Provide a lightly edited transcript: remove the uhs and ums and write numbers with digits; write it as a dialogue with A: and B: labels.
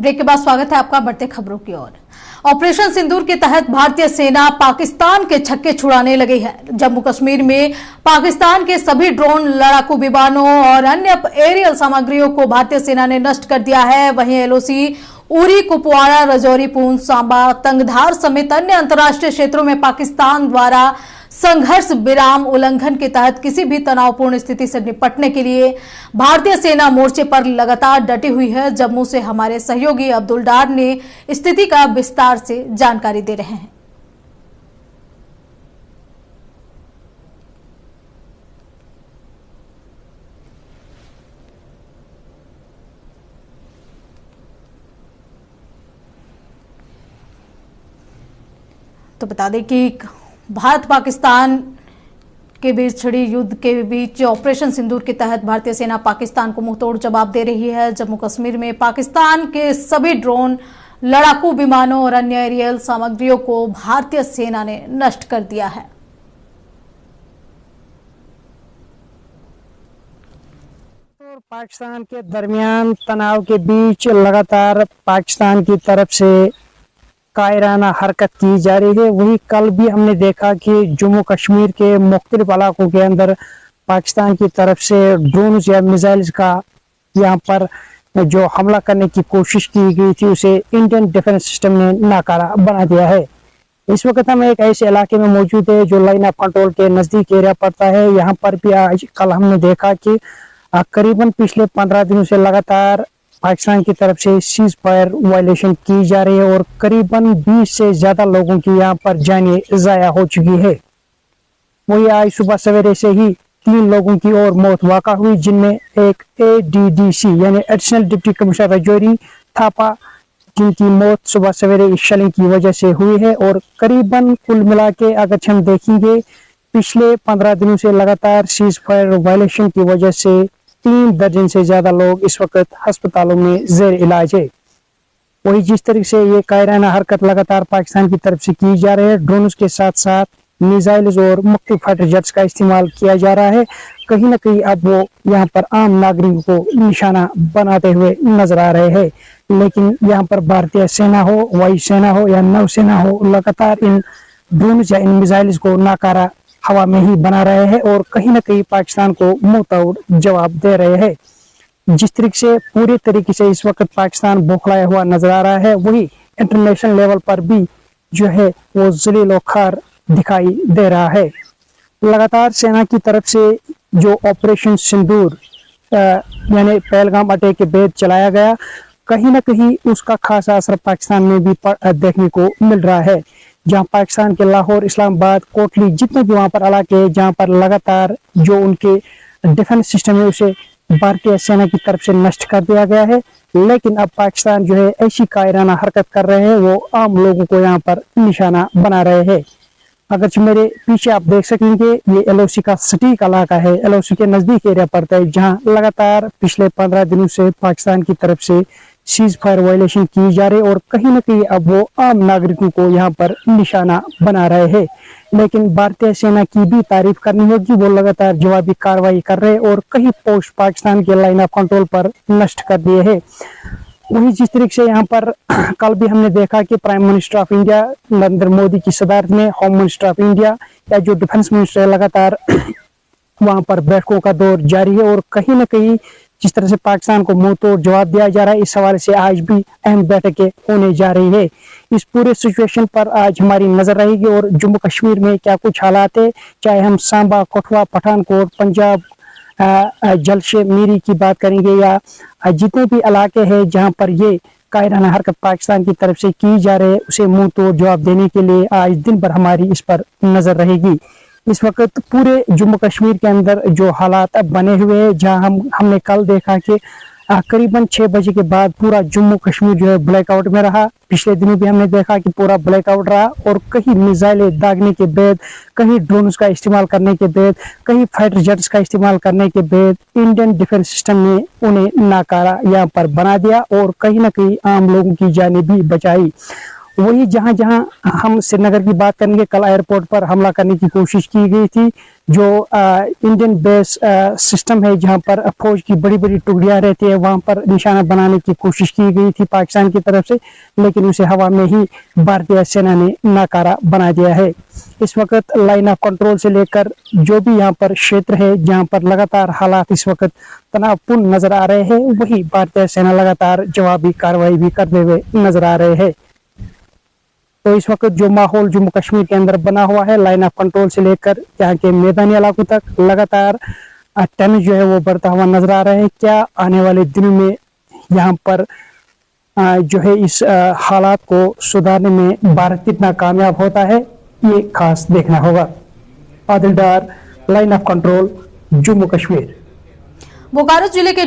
A: Break के बाद स्वागत है आपका। बढ़ते खबरों की ओर। ऑपरेशन सिंदूर के तहत भारतीय सेना पाकिस्तान के छक्के छुड़ाने लगी है। जम्मू कश्मीर में पाकिस्तान के सभी ड्रोन, लड़ाकू विमानों और अन्य एरियल सामग्रियों को भारतीय सेना ने नष्ट कर दिया है। वहीं एलओसी, उरी, कुपवाड़ा, राजौरी, पूंछ, सांबा, तंगधार समेत अन्य अंतर्राष्ट्रीय क्षेत्रों में पाकिस्तान द्वारा संघर्ष विराम उल्लंघन के तहत किसी भी तनावपूर्ण स्थिति से निपटने के लिए भारतीय सेना मोर्चे पर लगातार डटी हुई है। जम्मू से हमारे सहयोगी अब्दुल डार ने स्थिति का विस्तार से जानकारी दे रहे हैं। तो बता दें कि भारत पाकिस्तान के बीच छिड़ी युद्ध के बीच ऑपरेशन सिंदूर के तहत भारतीय सेना पाकिस्तान को मुंहतोड़ जवाब दे रही है। जम्मू कश्मीर में पाकिस्तान के सभी ड्रोन, लड़ाकू विमानों और अन्य एरियल सामग्रियों को भारतीय सेना ने नष्ट कर दिया है।
B: और पाकिस्तान के दरमियान तनाव के बीच लगातार पाकिस्तान की तरफ से कायराना हरकत की जा रही है। वही कल भी हमने देखा कि जम्मू कश्मीर के मुख्तलिफ इलाकों के अंदर पाकिस्तान की तरफ से ड्रोन या मिसाइल्स का यहाँ पर जो हमला करने की कोशिश की गई थी उसे इंडियन डिफेंस सिस्टम ने नाकारा बना दिया है। इस वक्त हम एक ऐसे इलाके में मौजूद है जो लाइन ऑफ कंट्रोल के नजदीक एरिया पड़ता है। यहाँ पर भी आज कल हमने देखा कि करीबन पिछले 15 दिनों से लगातार पाकिस्तान की तरफ से सीज फायर वायलेशन की जा रही है और करीबन 20 से ज्यादा लोगों की यहाँ पर जानें ज़ाया हो चुकी है। वही आज सुबह सवेरे से ही 3 लोगों की और मौत वाक़ा हुई, जिनमें एक ADDC यानी additional deputy commissioner Rajouri Thapa, जिनकी मौत सुबह सवेरे इस शेलिंग की वजह से हुई है। और करीबन कुल मिला के अगर हम देखेंगे पिछले 15 दिनों से लगातार सीज फायर वायलेशन की वजह से 3 दर्जन से ज्यादा लोग इस वक्त अस्पतालों में जेर इलाज है। वही जिस तरीके से ये कायराना हरकत लगातार पाकिस्तान की तरफ से की जा रही है, ड्रोन के साथ साथ मिसाइल्स और मुख्तलिफ फाइटर जेट्स का इस्तेमाल किया जा रहा है, कहीं ना कहीं अब वो यहाँ पर आम नागरिकों को निशाना बनाते हुए नजर आ रहे हैं। लेकिन यहाँ पर भारतीय सेना हो, वायुसेना हो या नौसेना हो, लगातार इन ड्रोन या इन मिसाइल्स को नाकारा हवा में ही बना रहे हैं और कहीं ना कहीं पाकिस्तान को मुंहतोड़ जवाब दे रहे हैं। जिस तरीके से पूरे तरीके से इस वक्त पाकिस्तान बौखलाया हुआ नजर आ रहा है, वही इंटरनेशनल लेवल पर भी जो है वो जलील और खार दिखाई दे रहा है। लगातार सेना की तरफ से जो ऑपरेशन सिंदूर यानी पहलगाम अटैक के बाद चलाया गया, कहीं ना कहीं उसका खासा असर पाकिस्तान में भी देखने को मिल रहा है। जहां पाकिस्तान के लाहौर, इस्लामाबाद, कोटली, जितने भी वहां पर इलाके हैं जहां पर लगातार जो उनके डिफेंस सिस्टम है उसे भारतीय सेना की तरफ से नष्ट कर दिया गया है। लेकिन अब पाकिस्तान जो है ऐसी कायराना हरकत कर रहे हैं, वो आम लोगों को यहाँ पर निशाना बना रहे हैं। अगर मेरे पीछे आप देख सकेंगे ये LOC का सटीक इलाका है, LOC के नजदीक एरिया पड़ता है, जहाँ लगातार पिछले 15 दिनों से पाकिस्तान की तरफ से सीज फायर वायलेशन की जा रही है और कहीं ना कहीं अब वो आम नागरिकों को यहाँ पर निशाना बना रहे हैं। लेकिन भारतीय सेना की भी तारीफ करनी होगी, वो लगातार जवाबी कार्रवाई कर रहे हैं और कई पोस्ट पाकिस्तान के लाइन ऑफ कंट्रोल पर नष्ट कर दिए हैं। वही जिस तरीके से यहाँ पर कल भी हमने देखा कि prime minister of India Narendra Modi की सदारत में होम मिनिस्टर ऑफ इंडिया या जो डिफेंस मिनिस्टर है लगातार वहां पर बैठकों का दौर जारी है और कहीं ना कहीं जिस तरह से पाकिस्तान को मुंह तोड़ जवाब दिया जा रहा है, इस हवाले से आज भी अहम बैठकें होने जा रही है। इस पूरे सिचुएशन पर आज हमारी नजर रहेगी और जम्मू कश्मीर में क्या कुछ हालात है, चाहे हम सांबा, कठुआ, पठानकोट, पंजाब, जलशे, मीरी की बात करेंगे या जितने भी इलाके हैं जहां पर ये कायराना हरकत पाकिस्तान की तरफ से की जा रही है, उसे मुंह तोड़ जवाब देने के लिए आज दिन भर हमारी इस पर नजर रहेगी। इस वक्त पूरे जम्मू कश्मीर के अंदर जो हालात अब बने हुए हैं, जहां हमने कल देखा कि करीबन 6 बजे के बाद पूरा जम्मू कश्मीर जो है ब्लैकआउट में रहा। पिछले दिनों भी हमने देखा कि पूरा ब्लैकआउट रहा और कहीं मिसाइलें दागने के बाद, कहीं ड्रोन्स का इस्तेमाल करने के बाद, कहीं फाइटर जेट्स का इस्तेमाल करने के बाद इंडियन डिफेंस सिस्टम ने उन्हें नाकारा यहाँ पर बना दिया और कहीं ना कहीं आम लोगों की जानें भी बचाई। वही जहां जहां हम श्रीनगर की बात करेंगे, कल एयरपोर्ट पर हमला करने की कोशिश की गई थी। जो इंडियन बेस सिस्टम है, जहां पर फौज की बड़ी बड़ी टुकड़ियां रहती है, वहां पर निशाना बनाने की कोशिश की गई थी पाकिस्तान की तरफ से, लेकिन उसे हवा में ही भारतीय सेना ने नाकारा बना दिया है। इस वक्त लाइन ऑफ कंट्रोल से लेकर जो भी यहाँ पर क्षेत्र है जहाँ पर लगातार हालात इस वक्त तनावपूर्ण नजर आ रहे हैं, वही भारतीय सेना लगातार जवाबी कार्रवाई भी करते हुए नजर आ रहे हैं। तो इस वक्त जो माहौल जम्मू कश्मीर के अंदर बना हुआ है, लाइन ऑफ कंट्रोल से लेकर यहाँ के मैदानी इलाकों तक लगातार टेंशन जो है वो बढ़ता हुआ नजर आ रहा है। क्या आने वाले दिनों में यहाँ पर जो है इस हालात को सुधारने में भारत कितना कामयाब होता है, ये खास देखना होगा। Adil Dar, Line of Control, Jammu Kashmir.
A: Bokaro जिले के